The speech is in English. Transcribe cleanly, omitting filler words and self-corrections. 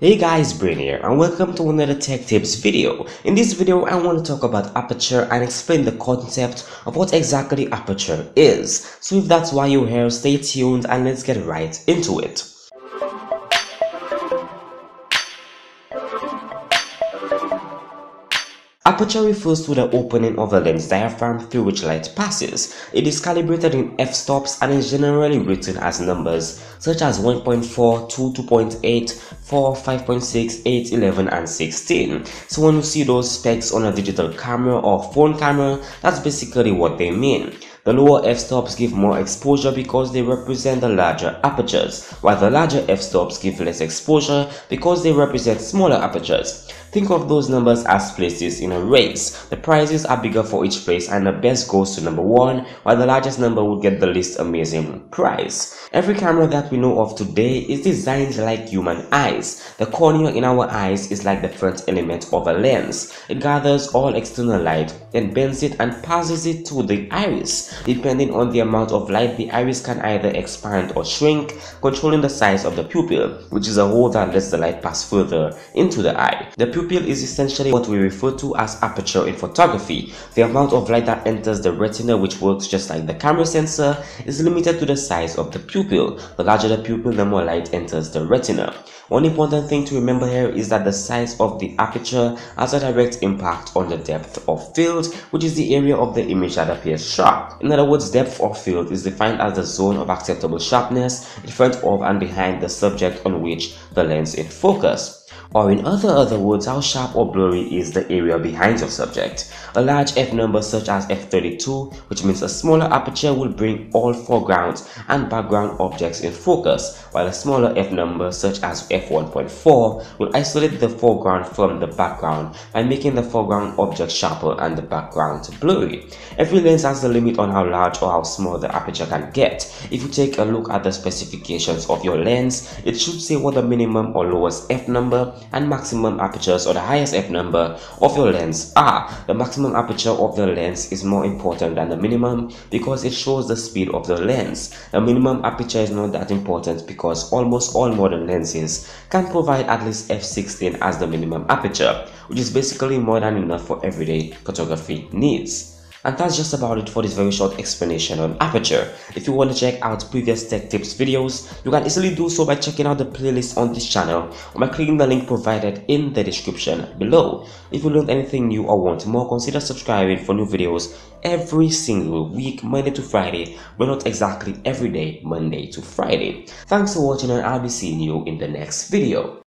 Hey guys, Brain here and welcome to another tech tips video. In this video, I want to talk about aperture and explain the concept of what exactly aperture is. So if that's why you're here, stay tuned and let's get right into it. Aperture refers to the opening of the lens diaphragm through which light passes. It is calibrated in f-stops and is generally written as numbers such as 1.4, 2, 2.8, 4, 5.6, 8, 11, and 16. So when you see those specs on a digital camera or phone camera, that's basically what they mean. The lower f-stops give more exposure because they represent the larger apertures, while the larger f-stops give less exposure because they represent smaller apertures. Think of those numbers as places in a race. The prizes are bigger for each place and the best goes to number 1, while the largest number will get the least amazing prize. Every camera that we know of today is designed like human eyes. The cornea in our eyes is like the front element of a lens. It gathers all external light, then bends it and passes it to the iris. Depending on the amount of light, the iris can either expand or shrink, controlling the size of the pupil, which is a hole that lets the light pass further into the eye. The pupil is essentially what we refer to as aperture in photography. The amount of light that enters the retina, which works just like the camera sensor, is limited to the size of the pupil. The larger the pupil, the more light enters the retina. One important thing to remember here is that the size of the aperture has a direct impact on the depth of field, which is the area of the image that appears sharp. In other words, depth of field is defined as the zone of acceptable sharpness in front of and behind the subject on which the lens is focused. Or in other words, how sharp or blurry is the area behind your subject. A large f number such as f32, which means a smaller aperture, will bring all foreground and background objects in focus, while a smaller f number such as f1.4 will isolate the foreground from the background by making the foreground object sharper and the background blurry. Every lens has a limit on how large or how small the aperture can get. If you take a look at the specifications of your lens, it should say what the minimum or lowest f number and maximum apertures or the highest f number of your lens are. The maximum aperture of the lens is more important than the minimum because it shows the speed of the lens. The minimum aperture is not that important because almost all modern lenses can provide at least f16 as the minimum aperture, which is basically more than enough for everyday photography needs. And that's just about it for this very short explanation on aperture. If you want to check out previous tech tips videos, you can easily do so by checking out the playlist on this channel or by clicking the link provided in the description below. If you learned anything new or want more, consider subscribing for new videos every single week, Monday to Friday, but not exactly every day, Monday to Friday. Thanks for watching and I'll be seeing you in the next video.